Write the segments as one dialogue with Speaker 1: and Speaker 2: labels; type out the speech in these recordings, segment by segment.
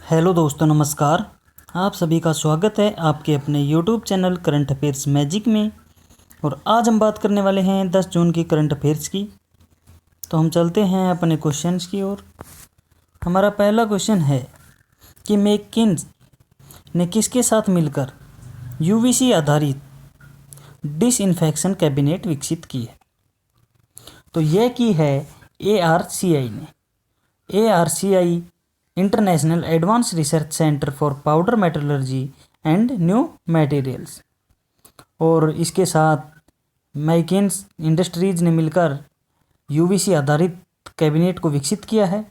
Speaker 1: Hello दोस्तों, नमस्कार। आप सभी का स्वागत है आपके अपने YouTube channel current affairs magic में। और आज हम बात करने वाले हैं 10 जून की करंट अफेयर्स की। तो हम चलते हैं अपने क्वेश्चंस की ओर। हमारा पहला क्वेश्चन है कि मैकिन्स ने किसके साथ मिलकर यूवीसी आधारित डिसइंफेक्शन कैबिनेट विकसित की है। तो यह की है ARCI ने। ARCI international advance research centre for powder metallurgy and new materials. और इसके साथ मैकिन्स इंडस्ट्रीज ने मिलकर यूवीसी आधारित कैबिनेट को विकसित किया है।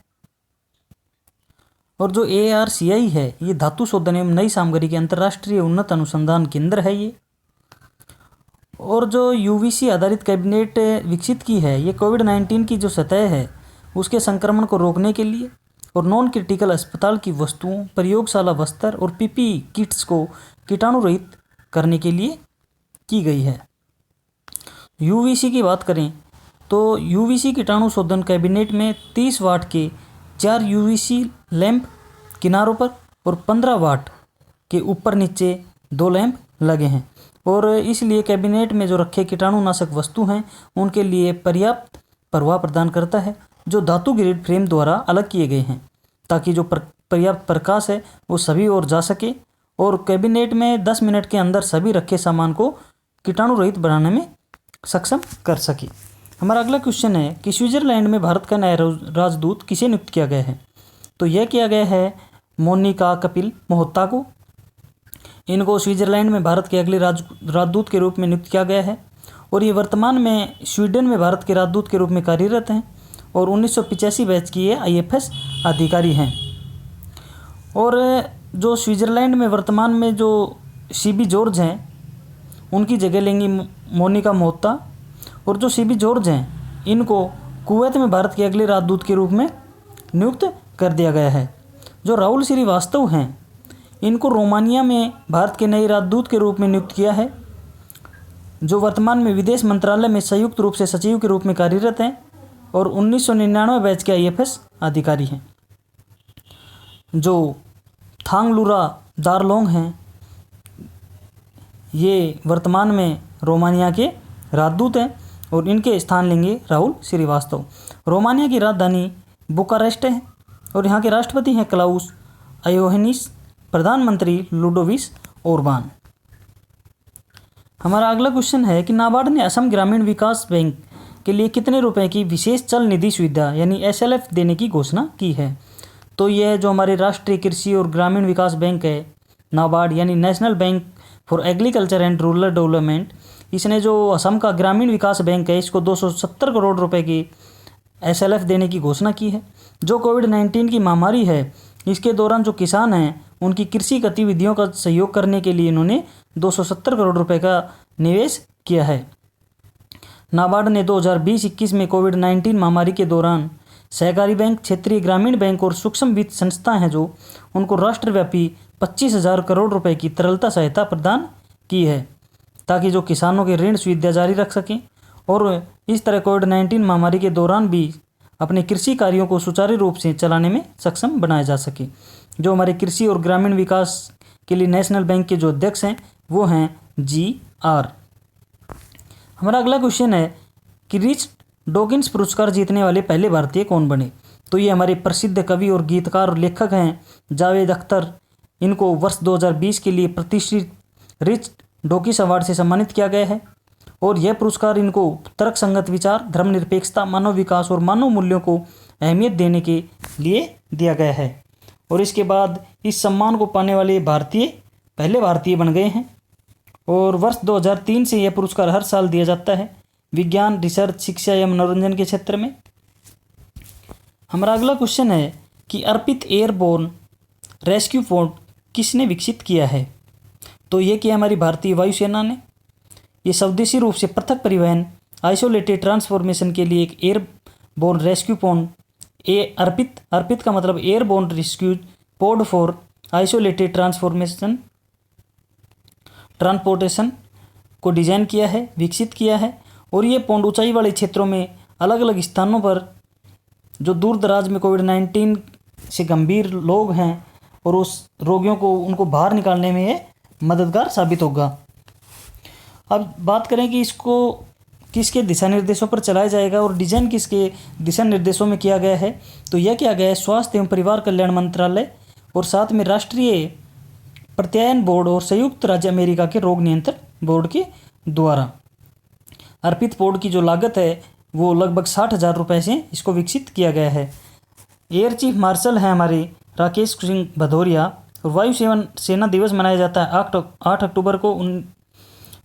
Speaker 1: और जो ARCI है ये धातु शोधन एवं नई सामग्री के अंतर्राष्ट्रीय उन्नत अनुसंधान केंद्र है ये। और जो यूवीसी आधारित कैबिनेट विकसित की है ये कोविड-19 की जो सतह है उसके संक्रमण को रोकने के लिए और नॉन क्रिटिकल अस्पताल की वस्तुओं, प्रयोगशाला वस्त्र और PPE किट्स को कीटाणु रहित करने के लिए की गई है। यूवीसी की बात करें तो यूवीसी कीटाणु शोधन कैबिनेट में 30 वाट के 4 यूवीसी लैंप किनारों पर और 15 वाट के ऊपर नीचे 2 लैंप लगे हैं। और इसलिए कैबिनेट में जो रखे कीटाणुनाशक वस्तु हैं उनके लिए पर्याप्त प्रभाव प्रदान करता है, जो धातु ग्रेड फ्रेम द्वारा अलग किए गए हैं, ताकि जो पर्याप्त प्रकाश है वो सभी ओर जा सके और कैबिनेट में 10 मिनट के अंदर सभी रखे सामान को कीटाणु रहित बनाने में सक्षम कर सके। हमारा अगला क्वेश्चन है कि स्विट्जरलैंड में भारत का नया राजदूत किसे नियुक्त किया गया है। तो यह किया गया है मोनिका कपिल मोहता को। इनको स्विट्जरलैंड में भारत के अगले राजदूत के रूप में नियुक्त किया गया है और ये वर्तमान में स्वीडन में भारत के राजदूत के रूप में कार्यरत हैं और 1985 बैच की ये IFS अधिकारी हैं। और जो स्विट्जरलैंड में वर्तमान में जो CB जॉर्ज हैं उनकी जगह लेंगी मोनिका मोहता। और जो CB जॉर्ज हैं इनको कुवैत में भारत के अगले राजदूत के रूप में नियुक्त कर दिया गया है। जो राहुल श्रीवास्तव हैं इनको रोमानिया में भारत के नए राजदूत के रूप में नियुक्त किया है, जो वर्तमान में विदेश मंत्रालय में संयुक्त रूप से सचिव के रूप में कार्यरत हैं और 1999 बैच के IFS अधिकारी हैं। जो थांगलुरा दारलोंग हैं ये वर्तमान में रोमानिया के राजदूत हैं और इनके स्थान लेंगे राहुल श्रीवास्तव। रोमानिया की राजधानी बुकारेस्ट है और यहाँ के राष्ट्रपति हैं क्लाउस अयोहनिस, प्रधानमंत्री लुडोविस ओरबान। हमारा अगला क्वेश्चन है कि नाबार्ड ने असम ग्रामीण विकास बैंक के लिए कितने रुपए की विशेष चल निधि सुविधा यानी SLF देने की घोषणा की है। तो यह जो हमारे राष्ट्रीय कृषि और ग्रामीण विकास बैंक है नाबार्ड यानी national bank for agriculture and rural development, इसने जो असम का ग्रामीण विकास बैंक है इसको 270 करोड़ रुपए की SLF देने की घोषणा की है। जो कोविड-19 की महामारी है इसके दौरान जो किसान हैं उनकी कृषि गतिविधियों का सहयोग करने के लिए इन्होंने 270 करोड़ रुपए का निवेश किया है। नाबार्ड ने 2020-21 में कोविड-19 महामारी के दौरान सहकारी बैंक, क्षेत्रीय ग्रामीण बैंक और सूक्ष्म वित्त संस्थाएं हैं जो उनको राष्ट्रव्यापी 25,000 करोड़ रुपए की तरलता सहायता प्रदान की है, ताकि जो किसानों के ऋण सुविधा जारी रख सकें और इस तरह कोविड-19 महामारी के दौरान भी अपने कृषि कार्यों को सुचारू रूप से चलाने में सक्षम बनाया जा सके। जो हमारे कृषि और ग्रामीण विकास के लिए नेशनल बैंक के जो अध्यक्ष हैं वो हैं GR। हमारा अगला क्वेश्चन है कि रिच डॉकिंस पुरस्कार जीतने वाले पहले भारतीय कौन बने। तो ये हमारे प्रसिद्ध कवि और गीतकार और लेखक हैं जावेद अख्तर। इनको वर्ष 2020 के लिए प्रतिष्ठित रिच डॉकिंस अवार्ड से सम्मानित किया गया है और यह पुरस्कार इनको तर्क संगत विचार, धर्मनिरपेक्षता, मानव विकास और मानव मूल्यों को अहमियत देने के लिए दिया गया है। और इसके बाद इस सम्मान को पाने वाले पहले भारतीय बन गए हैं और वर्ष 2003 से यह पुरस्कार हर साल दिया जाता है विज्ञान, रिसर्च, शिक्षा एवं मनोरंजन के क्षेत्र में। हमारा अगला क्वेश्चन है कि अर्पित एयरबोर्न रेस्क्यू पोड किसने विकसित किया है। तो ये किया हमारी भारतीय वायुसेना ने। ये स्वदेशी रूप से पृथक परिवहन, आइसोलेटेड ट्रांसफॉर्मेशन के लिए एक एयरबोर्न रेस्क्यू पोड अर्पित का मतलब airborne rescue pod for isolated transportation को डिजाइन किया है, विकसित किया है। और ये पोड ऊंचाई वाले क्षेत्रों में अलग अलग स्थानों पर जो दूर दराज में कोविड-19 से गंभीर लोग हैं और उस रोगियों को उनको बाहर निकालने में ये मददगार साबित होगा। अब बात करें कि इसको किसके दिशा निर्देशों पर चलाया जाएगा और डिजाइन किसके दिशा निर्देशों में किया गया है, तो यह किया गया है स्वास्थ्य एवं परिवार कल्याण मंत्रालय और साथ में राष्ट्रीय प्रत्यायन बोर्ड और संयुक्त राज्य अमेरिका के रोग नियंत्रण बोर्ड के द्वारा। अर्पित बोर्ड की जो लागत है वो लगभग 60,000 रुपये से इसको विकसित किया गया है। एयर चीफ मार्शल हैं हमारे राकेश सिंह भदौरिया और वायु सेना दिवस मनाया जाता है 8 अक्टूबर को,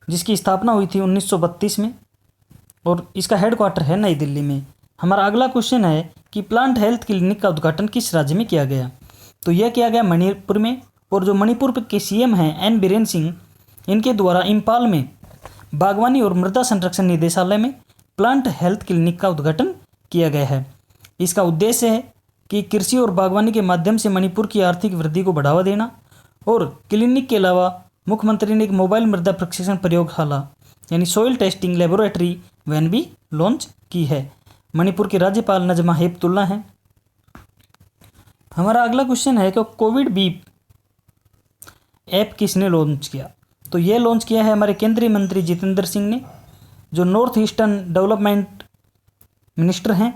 Speaker 1: जिसकी स्थापना हुई थी 1932 में और इसका हेडक्वार्टर है नई दिल्ली में। हमारा अगला क्वेश्चन है कि प्लांट हेल्थ क्लिनिक का उद्घाटन किस राज्य में किया गया, तो यह किया गया मणिपुर में। और जो मणिपुर के सीएम हैं एन बीरेन सिंह, इनके द्वारा इम्फाल में बागवानी और मृदा संरक्षण निदेशालय में प्लांट हेल्थ क्लिनिक का उद्घाटन किया गया है। इसका उद्देश्य है कि कृषि और बागवानी के माध्यम से मणिपुर की आर्थिक वृद्धि को बढ़ावा देना। और क्लिनिक के अलावा मुख्यमंत्री ने एक मोबाइल मृदा प्रशिक्षण प्रयोगशाला यानी सॉइल टेस्टिंग लेबोरेटरी वैन भी लॉन्च की है। मणिपुर के राज्यपाल नजमा हेपतुल्ला हैं। हमारा अगला क्वेश्चन है कि कोविड बीप ऐप किसने लॉन्च किया, तो यह लॉन्च किया है हमारे केंद्रीय मंत्री जितेंद्र सिंह ने, जो नॉर्थ ईस्टर्न डेवलपमेंट मिनिस्टर हैं।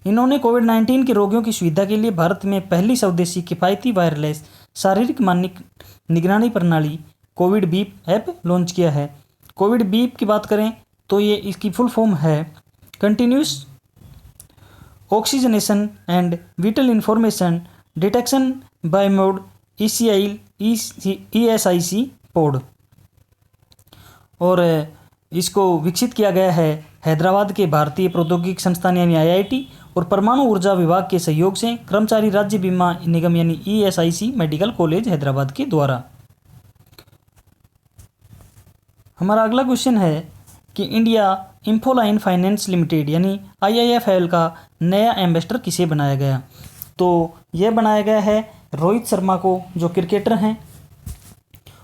Speaker 1: इन्होंने कोविड-19 के रोगियों की सुविधा के लिए भारत में पहली स्वदेशी किफ़ायती वायरलेस शारीरिक मानक निगरानी प्रणाली कोविड बीप ऐप लॉन्च किया है। कोविड बीप की बात करें तो ये इसकी फुल फॉर्म है continuous oxygenation and whittle information detection bye mode ESIC पोड। और इसको विकसित किया गया है हैदराबाद के भारतीय प्रौद्योगिकी संस्थान यानी IIT और परमाणु ऊर्जा विभाग के सहयोग से कर्मचारी राज्य बीमा निगम यानी ESIC मेडिकल कॉलेज हैदराबाद के द्वारा। हमारा अगला क्वेश्चन है कि इंडिया इंफोलाइन फाइनेंस लिमिटेड यानी IIFL का नया एम्बेसडर किसे बनाया गया, तो यह बनाया गया है रोहित शर्मा को, जो क्रिकेटर हैं।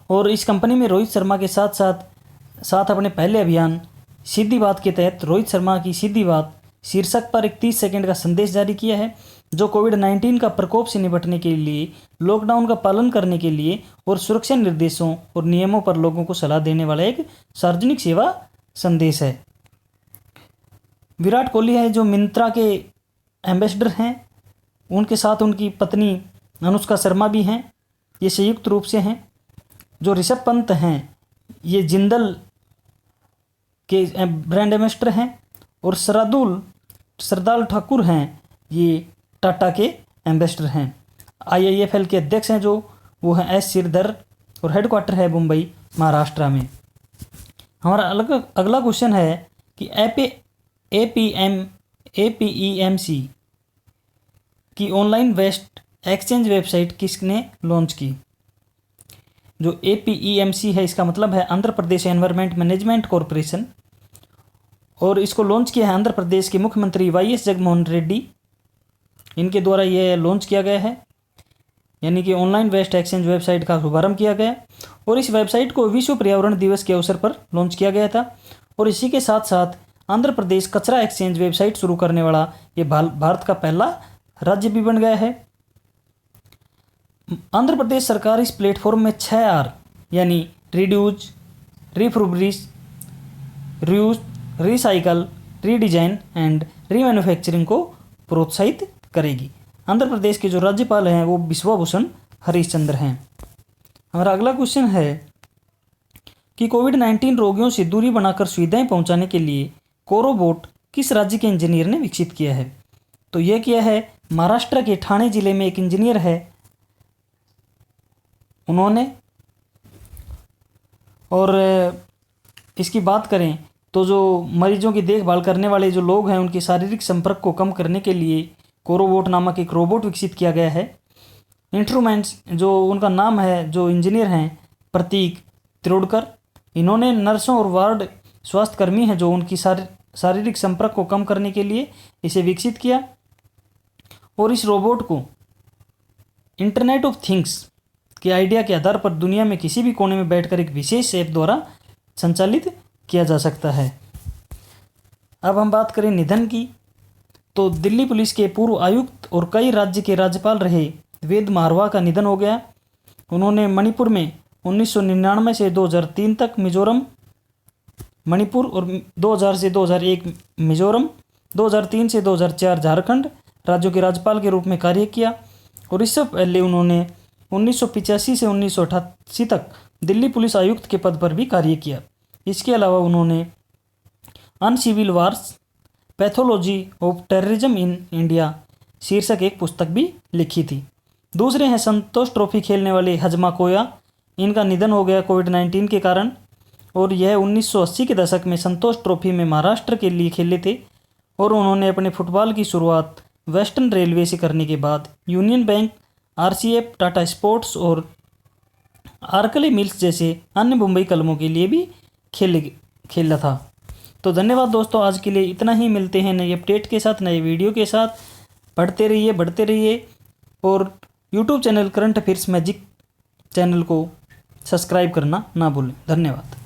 Speaker 1: और इस कंपनी में रोहित शर्मा के साथ अपने पहले अभियान सीधी बात के तहत रोहित शर्मा की सीधी बात शीर्षक पर एक 30 सेकंड का संदेश जारी किया है, जो कोविड-19 का प्रकोप से निपटने के लिए, लॉकडाउन का पालन करने के लिए और सुरक्षा निर्देशों और नियमों पर लोगों को सलाह देने वाला एक सार्वजनिक सेवा संदेश है। विराट कोहली है जो मिंत्रा के एम्बेसडर हैं, उनके साथ उनकी पत्नी अनुष्का शर्मा भी हैं, ये संयुक्त रूप से हैं। जो ऋषभ पंत हैं ये जिंदल के ब्रांड एम्बेसडर हैं और सरदार ठाकुर हैं ये टाटा के एम्बेसडर हैं। IIFL के अध्यक्ष हैं जो वो हैं S श्रीधर और हेडक्वार्टर है मुंबई महाराष्ट्र में। हमारा अगला क्वेश्चन है कि APEMC की ऑनलाइन वेस्ट एक्सचेंज वेबसाइट किसने लॉन्च की, जो APEMC है इसका मतलब है Andhra Pradesh environment management corporation, और इसको लॉन्च किया है आंध्र प्रदेश के मुख्यमंत्री YS जगनमोहन रेड्डी, इनके द्वारा यह लॉन्च किया गया है। यानी कि ऑनलाइन वेस्ट एक्सचेंज वेबसाइट का शुभारंभ किया गया और इस वेबसाइट को विश्व पर्यावरण दिवस के अवसर पर लॉन्च किया गया था। और इसी के साथ साथ आंध्र प्रदेश कचरा एक्सचेंज वेबसाइट शुरू करने वाला ये भारत का पहला राज्य भी बन गया है। आंध्र प्रदेश सरकार इस प्लेटफॉर्म में 6R यानी reduce, refurbish, reuse, recycle, redesign and remanufacturing को प्रोत्साहित करेगी। आंध्र प्रदेश के जो राज्यपाल हैं वो बिश्वभूषण हरिश्चंद्र हैं। हमारा अगला क्वेश्चन है कि कोविड-19 रोगियों से दूरी बनाकर सुविधाएं पहुंचाने के लिए कोरोबोट किस राज्य के इंजीनियर ने विकसित किया है, तो यह किया है महाराष्ट्र के ठाणे जिले में एक इंजीनियर है उन्होंने। और इसकी बात करें तो जो मरीजों की देखभाल करने वाले जो लोग हैं उनके शारीरिक संपर्क को कम करने के लिए कोरोबोट नामक एक रोबोट विकसित किया गया है। इंस्ट्रूमेंट्स जो उनका नाम है, जो इंजीनियर हैं प्रतीक तिरोडकर, इन्होंने नर्सों और वार्ड स्वास्थ्यकर्मी हैं जो उनकी शारीरिक संपर्क को कम करने के लिए इसे विकसित किया। और इस रोबोट को इंटरनेट ऑफ थिंग्स के आइडिया के आधार पर दुनिया में किसी भी कोने में बैठकर एक विशेष ऐप द्वारा संचालित किया जा सकता है। अब हम बात करें निधन की, तो दिल्ली पुलिस के पूर्व आयुक्त और कई राज्य के राज्यपाल रहे वेद मारवा का निधन हो गया। उन्होंने मणिपुर में 1999 से 2003 तक मिजोरम मणिपुर और 2000 से 2001 मिजोरम, 2003 से 2004 झारखंड राज्यों के राज्यपाल के रूप में कार्य किया। और इससे पहले उन्होंने 1985 से 1988 तक दिल्ली पुलिस आयुक्त के पद पर भी कार्य किया। इसके अलावा उन्होंने uncivil wars pathology of terrorism in India शीर्षक एक पुस्तक भी लिखी थी। दूसरे हैं संतोष ट्रॉफी खेलने वाले हजमा कोया। इनका निधन हो गया कोविड-19 के कारण, और यह 1980 के दशक में संतोष ट्रॉफी में महाराष्ट्र के लिए खेले थे। और उन्होंने अपने फुटबॉल की शुरुआत वेस्टर्न रेलवे से करने के बाद union bank, RCF, Tata sports और आर्कले मिल्स जैसे अन्य मुंबई क्लबों के लिए भी खेला था। तो धन्यवाद दोस्तों, आज के लिए इतना ही। मिलते हैं नए अपडेट के साथ, नए वीडियो के साथ। पढ़ते रहिए, बढ़ते रहिए, और YouTube channel current affairs magic channel को सब्सक्राइब करना ना भूलें। धन्यवाद।